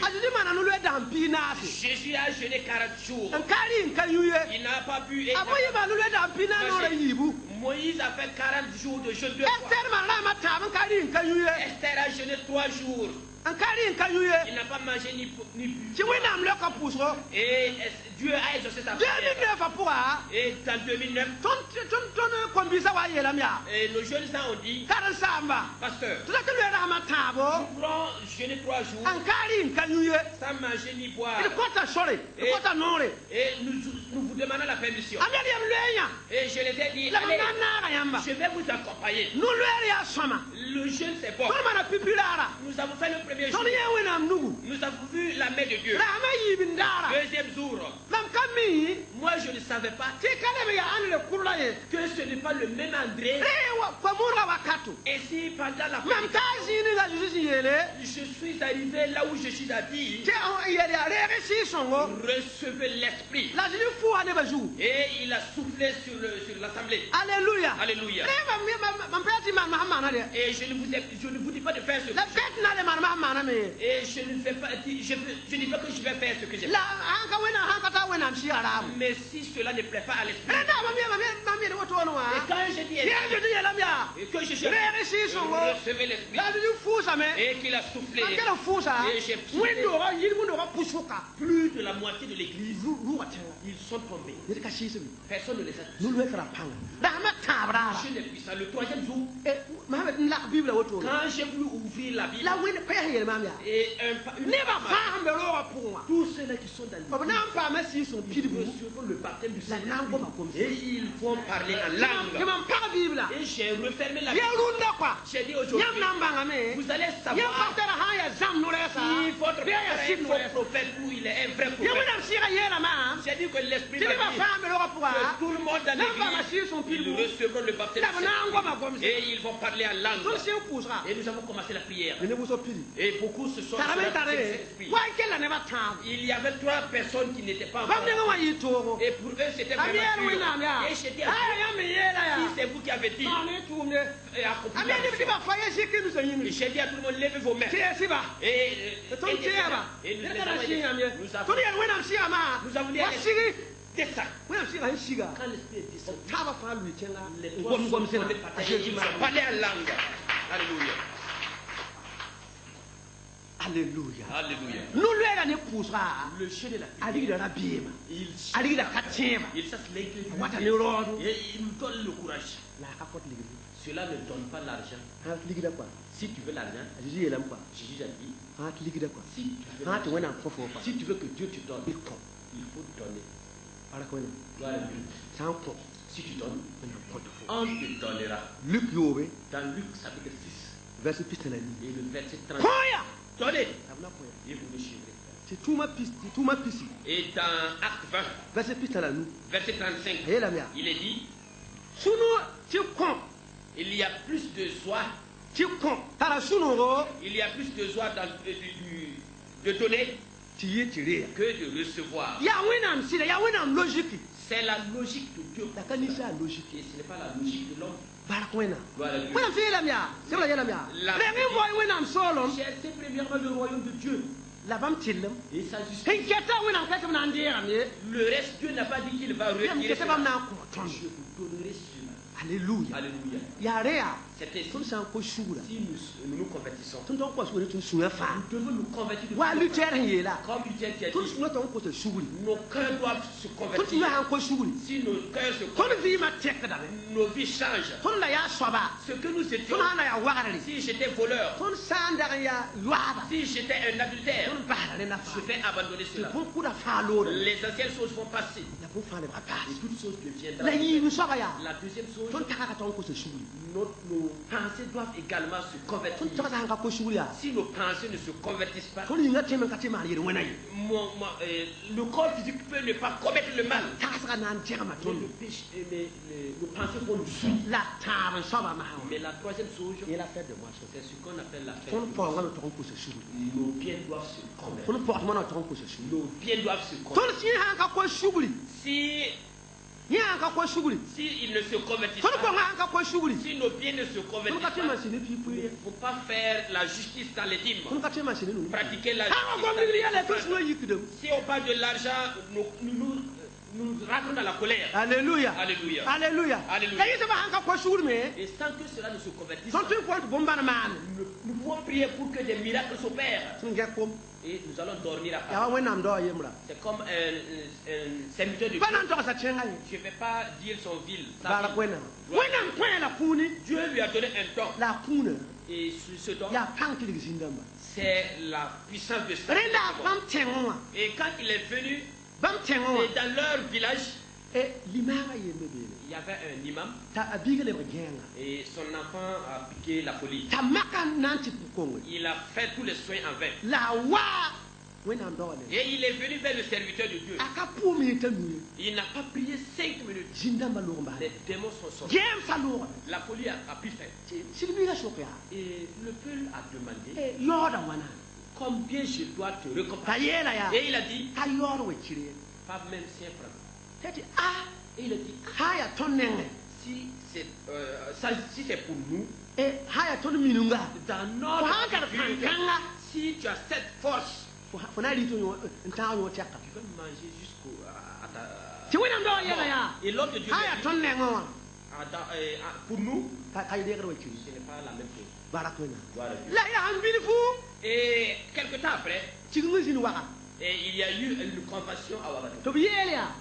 Alléluia. Jésus a jeûné 40 jours. Il n'a pas pu. Moïse a fait 40 jours de jeûne 2 fois. Esther a jeûné 3 jours. Il n'a pas mangé ni bu. Et Dieu a exaucé sa prière. Et en 2009, et nos jeunes gens ont dit, pasteur, nous pourrons jeûner 3 jours sans manger ni boire. Et nous vous demandons la permission. Et je les ai dit, allez, je vais vous accompagner. Le jeûne c'est bon. Nous avons fait le premier jour. Nous avons vu la main de Dieu. Deuxième jour. Moi je ne savais pas que ce n'est pas le même André. Et si pendant la je suis arrivé là où je suis habillé, recevez l'esprit. Et il a soufflé sur l'assemblée. Alléluia. Alléluia. Et je ne vous dis pas de faire ce que et je ne fais pas, je dis pas que je vais faire ce que j'ai fait. Mais si cela ne plaît pas à l'esprit, et quand je dis et que je recevais l'esprit et qu'il a soufflé et j'ai plus de la moitié de l'église, ils sont tombés. Personne ne les a touchés. Je l'ai puissant. Le troisième jour, quand j'ai voulu ouvrir la Bible, et tous ceux-là qui sont dans l'église recevront le baptême du Saint-Esprit et ils vont parler en langue. Et j'ai refermé la Bible. J'ai dit aujourd'hui, vous allez savoir si votre prophète ou il est un vrai prophète. J'ai dit que l'Esprit m'a dit que tout le monde dans l'église, ils recevront le baptême du Saint-Esprit et ils vont parler en langue. Et nous avons commencé la prière. Et beaucoup se sont il y avait 3 personnes qui n'étaient pas encore. Et pour eux c'était vraiment dur. Et j'ai dit si c'est vous qui avez dit et accompli la mission. Et j'ai dit à tout le monde, levez vos mains. Et nous avons dit descend. Quand l'esprit est descendu, les 3 ils ont parlé en langue. Alléluia. Alléluia. Alléluia. Le chien de la prière. Il chasse les clés et il nous donne le courage. Cela ne donne pas l'argent. Si tu veux l'argent, Jésus a dit, si tu veux que Dieu te donne, il faut donner. Si tu donnes, on te donnera. Dans Luc chapitre 6, Verset 6. et le verset 30. Donnez et vous recevez. Et dans Acte 20, verset 35, il est dit, il y a plus de joie. Il y a plus de joie de donner que de recevoir. C'est la logique de Dieu. Et ce n'est pas la logique de l'homme. Cherchez premièrement le royaume de Dieu. Et sa justice. Le reste, Dieu n'a pas dit qu'il va retirer cela. Je vous donnerai cela. Alléluia. Alléluia. C'était si nous nous convertissons. Nous devons nous convertir de comme Luther qui a dit, nos cœurs doivent se convertir. Si nos cœurs se convertissent, nos vies changent. Ce que nous étions, si j'étais voleur, si j'étais un adultère, je vais abandonner cela. Les anciennes choses vont passer et toutes choses deviendront. La deuxième chose, nos pensées doivent également se convertir. Si nos pensées ne se convertissent pas, le corps physique peut ne pas commettre le mal. Mais nos pensées vont nous suivre. Mais la troisième chose, c'est ce qu'on appelle la fête. Nos biens doivent se convertir. Nos biens doivent se convertir. Si S'ils ne se convertissent pas, si nos biens ne se convertissent pas, il ne faut pas faire la justice dans les dîmes. Pratiquer la justice dans les dîmes. Si on parle de l'argent, nous rentrons dans la colère. Alléluia. Alléluia. Alléluia. Alléluia. Et sans que cela ne se convertisse, nous pouvons prier pour que des miracles s'opèrent. Et nous allons dormir à part. C'est comme un serviteur de Dieu. Je ne vais pas dire son ville. Dieu lui a donné un don. Et sur ce don, c'est la puissance de ça. Et quand il est venu, et dans leur village, il y avait un imam et son enfant a piqué la folie. Il a fait tous les soins en vain. Et il est venu vers le serviteur de Dieu. Il n'a pas prié 5 minutes. Les démons sont sortis. La folie a pu faire. Et le peuple a demandé combien je dois te récompenser. Et il a dit pas même 5 francs. Et il a dit si c'est pour nous, dans notre culture, si tu as cette force, tu peux manger jusqu'au et l'homme de Dieu pour nous, ce n'est pas la même chose. Et quelque temps après, et il y a eu une convention à Ouagadougou.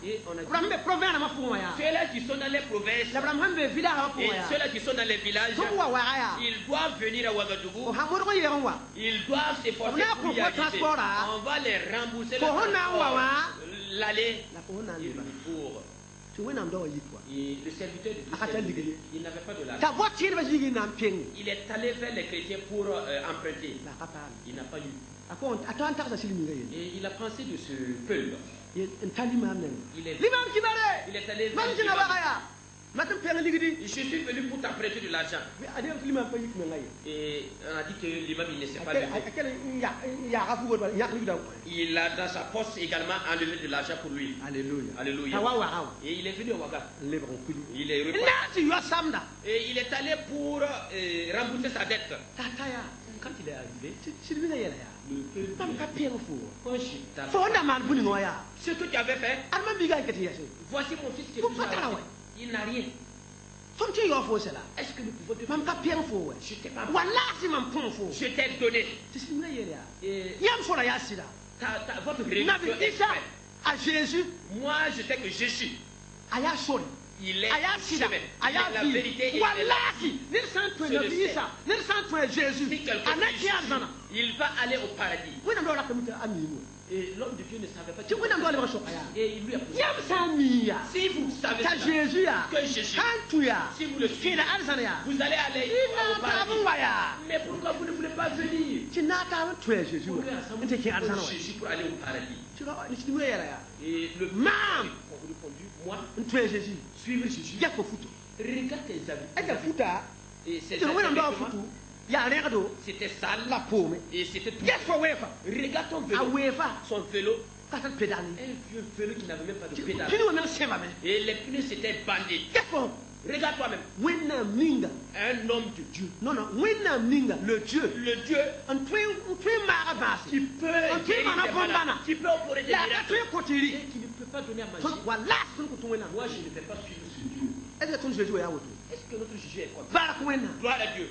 Et on a dit ceux-là qui sont dans les provinces et ceux-là qui sont dans les villages, ils doivent venir à Ouagadougou. Ils doivent s'efforcer pour y arriver. On va les rembourser l'aller et le retour. Et le serviteur de Dieu, il n'avait pas de l'argent. Il est allé vers les chrétiens pour emprunter. Il n'a pas eu. Et il a pensé de ce peuple. Il est allé vers je suis venu pour t'emprunter de l'argent. Et on a dit que l'imam il ne sait pas lever. Il a dans sa poche également enlevé de l'argent pour lui. Alléluia. Alléluia. Et il est venu à Ouaga. Il est reparti. Et il est allé pour rembourser sa dette. Quand il est arrivé, ce que tu avais fait, voici mon fils qui est toujours là. Il n'a rien. Est-ce que nous pouvons te faire? Je t'ai pas je t'ai donné. Et votre religion est faite. À Jésus, moi je sais que Jésus, il est la vérité. Il va aller au paradis. Et l'homme de Dieu ne savait pas. Et il lui a posé. Si vous savez que Jésus, si vous le suivez, vous allez aller au paradis. Mais pourquoi vous ne voulez pas venir pour Jésus pour aller au paradis? Et le man répondu, moi, suivre Jésus. Regarde tes habits. Et c'est c'était sale, la paume, et c'était tout. Regarde ton vélo, son vélo, un vieux vélo qui n'avait même pas de pédale. Et les pneus s'étaient bandés. Regarde toi-même. Un homme de Dieu. Le Dieu. Qui peut opérer des miracles. Et qui ne peut pas donner à manger. Moi, je ne vais pas suivre ce Dieu. Est-ce que notre Jésus est comme ça? Gloire à Dieu.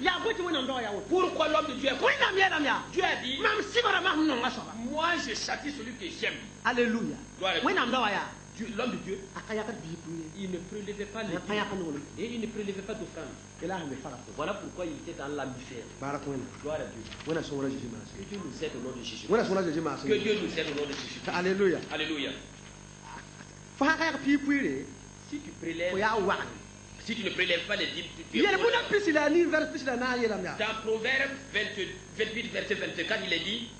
Pourquoi l'homme de Dieu est comme ça? Dieu a dit, moi je châtie celui que j'aime. Alléluia. Gloire à Dieu. L'homme de Dieu, il ne prélevait pas les dîmes et il ne prélevait pas d'offrande. Voilà pourquoi il était dans l'amifère. Gloire à Dieu. Que Dieu nous aide au nom de Jésus. Que Dieu nous aide au nom de Jésus. Alléluia. Alléluia. Si tu prélèves, si tu ne prélèves pas les dîmes, tu es dans Proverbe 28, verset 24, il est dit,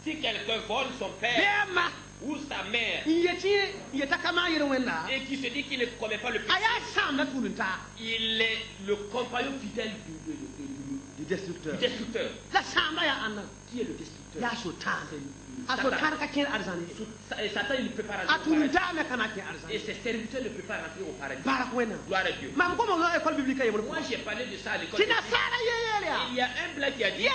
si quelqu'un vole son père ou sa mère et qui se dit qu'il ne commet pas le péché, il est le compagnon fidèle du destructeur. La Samba ya Anna. Qui est le destructeur? Ya Sultan. Sultan ka kin arzani. Satan il ne peut pas rentrer au paradis. Et ses serviteurs ne peuvent pas rentrer au paradis. Gloire à Dieu. Moi j'ai parlé de ça à l'école. Il y a un blanc qui a dit